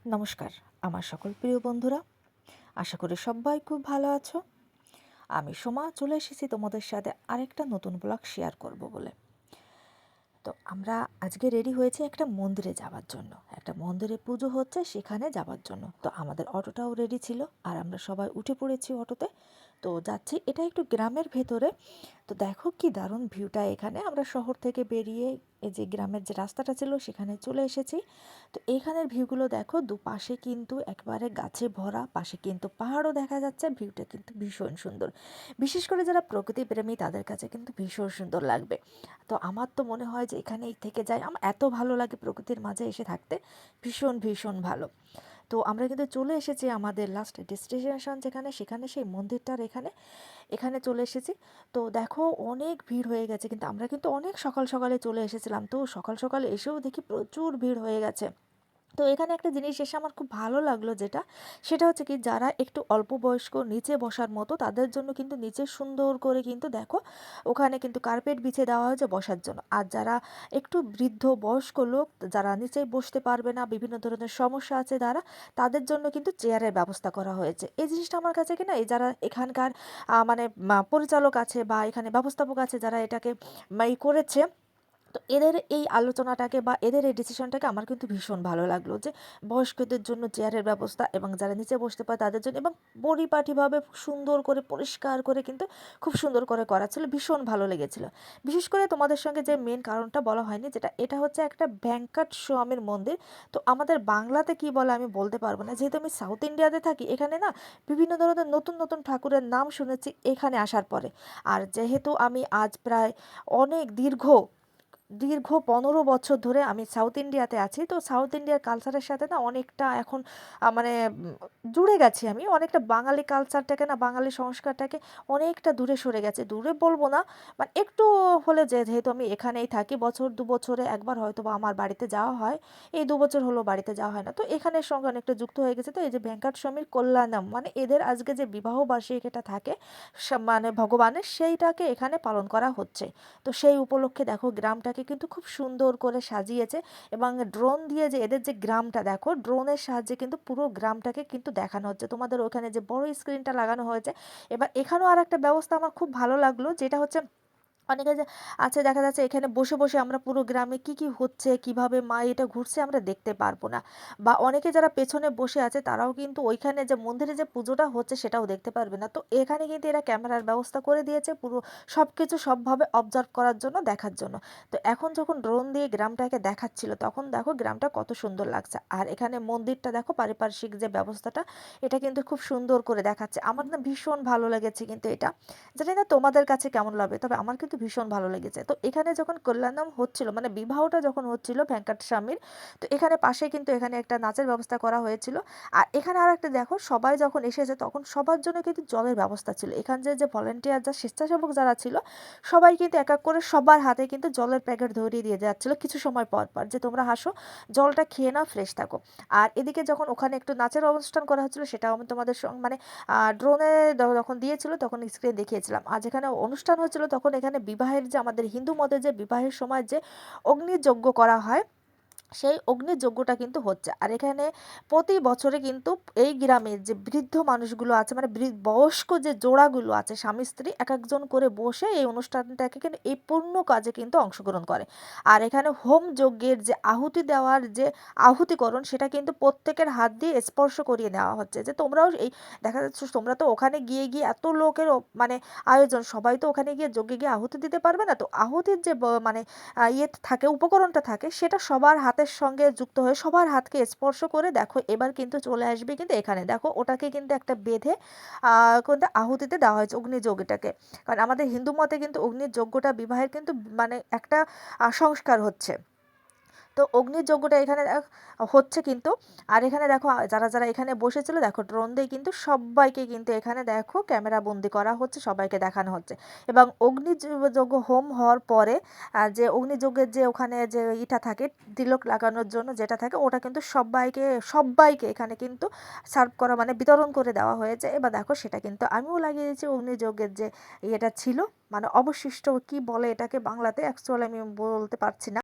নমস্কার আমার সকল প্রিয় বন্ধুরা, আশা করি সবাই খুব ভালো আছো। আমি সোমা চলে এসেছি তোমাদের সাথে আরেকটা নতুন ব্লগ শেয়ার করব বলে। তো আমরা আজকে রেডি হয়েছি একটা মন্দিরে যাওয়ার জন্য, একটা মন্দিরে পুজো হচ্ছে সেখানে যাওয়ার জন্য। তো আমাদের অটোটাও রেডি ছিল আর আমরা সবাই উঠে পড়েছি অটোতে। তো যাচ্ছি, এটা একটু গ্রামের ভেতরে। তো দেখো কি দারুণ ভিউটা এখানে। আমরা শহর থেকে বেরিয়ে এই যে গ্রামের যে রাস্তাটা ছিল সেখানে চলে এসেছি। তো এইখানের ভিউগুলো দেখো, দুপাশে কিন্তু একবারে গাছে ভরা, পাশে কিন্তু পাহাড়ও দেখা যাচ্ছে। ভিউটা কিন্তু ভীষণ সুন্দর, বিশেষ করে যারা প্রকৃতি প্রেমী তাদের কাছে কিন্তু ভীষণ সুন্দর লাগবে। তো আমার তো মনে হয় যে এখানেই থেকে যাই, আমার এত ভালো লাগে প্রকৃতির মাঝে এসে থাকতে, ভীষণ ভীষণ ভালো। তো আমরা কিন্তু চলে এসেছি আমাদের লাস্ট ডেস্টিনেশন যেখানে, সেখানে সেই মন্দিরটার এখানে এখানে চলে এসেছি। তো দেখো অনেক ভিড় হয়ে গেছে, কিন্তু আমরা কিন্তু অনেক সকাল সকালে চলে এসেছিলাম। তো সকাল সকালে এসেও দেখি প্রচুর ভিড় হয়ে গেছে। তো এখানে একটা জিনিস এসে আমার খুব ভালো লাগলো, সেটা হচ্ছে কি, যারা একটু অল্প বয়স্ক নিচে বসার মতো তাদের জন্য কিন্তু নিচে সুন্দর করে কিন্তু দেখো ওখানে কিন্তু কার্পেট বিছিয়ে দেওয়া হয়েছে বসার জন্য। আর যারা একটু বৃদ্ধ বয়স্ক লোক, যারা নিচে বসতে পারবে না, বিভিন্ন ধরনের সমস্যা আছে যারা, তাদের জন্য কিন্তু চেয়ারের ব্যবস্থা করা হয়েছে। এই জিনিসটা আমার কাছে কিনা, এই যারা এখানকার মানে পরিচালক আছে বা এখানে ব্যবস্থাপক আছে যারা এটাকে করেছে, তো এদের এই আলোচনাটাকে বা এদের এই ডিসিশনটাকে আমার কিন্তু ভীষণ ভালো লাগলো, যে বয়স্কদের জন্য চেয়ারের ব্যবস্থা এবং যারা নিচে বসতে পারে তাদের জন্য, এবং পরিপাটিভাবে সুন্দর করে পরিষ্কার করে কিন্তু খুব সুন্দর করে করা ছিল, ভীষণ ভালো লেগেছিল। বিশেষ করে তোমাদের সঙ্গে যে মেন কারণটা বলা হয়নি, এটা হচ্ছে একটা ভেঙ্কট স্বামীর মন্দির। তো আমাদের বাংলাতে কি বলে আমি বলতে পারবো না, যেহেতু আমি সাউথ ইন্ডিয়াতে থাকি, এখানে না বিভিন্ন ধরনের নতুন নতুন ঠাকুরের নাম শুনেছি এখানে আসার পরে। আর যেহেতু আমি আজ প্রায় অনেক দীর্ঘ দীর্ঘ 15 বছর ধরে আমি সাউথ ইন্ডিয়াতে আছি, তো সাউথ ইন্ডিয়ার কালচারের সাথে না অনেকটা এখন মানে জুড়ে গেছি আমি, অনেকটা বাঙালি কালচারটাকে না, বাঙালি সংস্কারটাকে অনেকটা দূরে সরে গেছে, দূরে বলবো না, মানে একটু হলে, যেহেতু আমি এখানেই থাকি, বছর 2 বছরে একবার হয়তো বা আমার বাড়িতে যাওয়া হয়। এই 2 বছর হলো বাড়িতে যাওয়া হয় না, তো এখানের সঙ্গে অনেকটা যুক্ত হয়ে গেছে। তো এই যে ভেঙ্কট স্বামীর কল্যাণম, মানে এদের আজকে যে বিবাহ বার্ষিকীটা থাকে মানে ভগবানের, সেইটাকে এখানে পালন করা হচ্ছে। তো সেই উপলক্ষে দেখো গ্রামটাকে কিন্তু খুব সুন্দর করে সাজিয়েছে, এবং ড্রোন দিয়ে, যে এদের যে গ্রামটা দেখো, ড্রোনের সাহায্যে কিন্তু পুরো গ্রামটাকে কিন্তু দেখানো হচ্ছে। তোমাদের ওখানে যে বড় স্ক্রিনটা লাগানো হয়েছে, এবার এখানেও আর একটা ব্যবস্থা আমার খুব ভালো লাগলো, যেটা হচ্ছে অনেকে যে আছে, দেখা যাচ্ছে এখানে বসে বসে আমরা পুরো গ্রামে কি কি হচ্ছে, কিভাবে মা এটা ঘুরছে আমরা দেখতে পারবো না, বা অনেকে যারা পেছনে বসে আছে তারাও কিন্তু ওইখানে যে মন্দিরে যে পুজোটা হচ্ছে সেটাও দেখতে পারবে না। তো এখানে কিন্তু এরা ক্যামেরার ব্যবস্থা করে দিয়েছে পুরো সব কিছু সবভাবে অবজার্ভ করার জন্য, দেখার জন্য। তো এখন যখন ড্রোন দিয়ে গ্রামটাকে দেখাচ্ছিল, তখন দেখো গ্রামটা কত সুন্দর লাগছে। আর এখানে মন্দিরটা দেখো, পারিপার্শ্বিক যে ব্যবস্থাটা, এটা কিন্তু খুব সুন্দর করে দেখাচ্ছে। আমার না ভীষণ ভালো লেগেছে কিন্তু এটা, জানি না তোমাদের কাছে কেমন লাগবে, তবে আমার কিন্তু ভীষণ ভালো লেগেছে। তো এখানে যখন কল্যাণম হচ্ছিল, মানে বিবাহটা যখন হচ্ছিল ভেঙ্কট স্বামীর, তো এখানে পাশে কিন্তু এখানে একটা নাচের ব্যবস্থা করা হয়েছিল। আর এখানে আর একটা দেখো, সবাই যখন এসেছে তখন সবার জন্য কিন্তু জলের ব্যবস্থা ছিল। এখানে যে ভলেন্টিয়ার, যা স্বেচ্ছাসেবক যারা ছিল, সবাই কিন্তু এক এক করে সবার হাতে কিন্তু জলের প্যাকেট ধরিয়ে দিয়ে যাচ্ছিল কিছু সময় পর পর, যে তোমরা হাসো, জলটা খেয়ে নাও, ফ্রেশ থাকো। আর এদিকে যখন ওখানে একটু নাচের অনুষ্ঠান করা হচ্ছিল, সেটাও আমি তোমাদের সঙ্গে মানে ড্রোনে যখন দিয়েছিল তখন স্ক্রিনে দেখিয়েছিলাম। আর যেখানে অনুষ্ঠান হচ্ছিল তখন এখানে বিবাহের, যে আমাদের হিন্দু মতে যে বিবাহের সময় যে অগ্নিযজ্ঞ করা হয়, সেই অগ্নিযজ্ঞটা কিন্তু হচ্ছে। আর এখানে প্রতি বছরে কিন্তু এই গ্রামের যে বৃদ্ধ মানুষগুলো আছে, মানে বয়স্ক যে জোড়াগুলো আছে, স্বামী স্ত্রী এক একজন করে বসে এই অনুষ্ঠানটাকে কিন্তু এই পূর্ণ কাজে কিন্তু অংশগ্রহণ করে। আর এখানে হোম যজ্ঞের যে আহুতি দেওয়ার যে আহুতিকরণ, সেটা কিন্তু প্রত্যেকের হাত দিয়ে স্পর্শ করিয়ে নেওয়া হচ্ছে, যে তোমরাও এই, দেখা যাচ্ছে তোমরা তো ওখানে গিয়ে গিয়ে এত লোকের মানে আয়োজন, সবাই তো ওখানে গিয়ে যজ্ঞে গিয়ে আহুতি দিতে পারবে না। তো আহুতির যে মানে ইয়ে থাকে, উপকরণটা থাকে, সেটা সবার হাতের সঙ্গে যুক্ত হয়ে সবার হাতকে স্পর্শ করে দেখো এবার কিন্তু চলে আসবে কিন্তু এখানে দেখো, ওটাকে কিন্তু একটা বেঁধে কিন্তু আহুতিতে দেওয়া হয়েছে অগ্নিযজ্ঞটাকে। কারণ আমাদের হিন্দু মতে কিন্তু অগ্নিযজ্ঞটা বিবাহের কিন্তু মানে একটা সংস্কার হচ্ছে। তো অগ্নিযজ্ঞটা এখানে হচ্ছে কিন্তু। আর এখানে দেখো যারা যারা এখানে বসেছিল, দেখো ড্রোন দিয়ে কিন্তু সবাইকে কিন্তু এখানে দেখো ক্যামেরা বন্দি করা হচ্ছে, সবাইকে দেখানো হচ্ছে। এবং অগ্নিযজ্ঞ হোম হওয়ার পরে যে অগ্নিযজ্ঞের যে ওখানে যে ইটা থাকে, তিলক লাগানোর জন্য যেটা থাকে, ওটা কিন্তু সবাইকে সবাইকে এখানে কিন্তু সার্ভ করা, মানে বিতরণ করে দেওয়া হয়েছে। এবার দেখো সেটা কিন্তু আমিও লাগিয়েছি, অগ্নিযজ্ঞের যে ইয়েটা ছিল, মানে অবশিষ্ট কি বলে এটাকে বাংলাতে, অ্যাকচুয়ালি আমি বলতে পারছি না।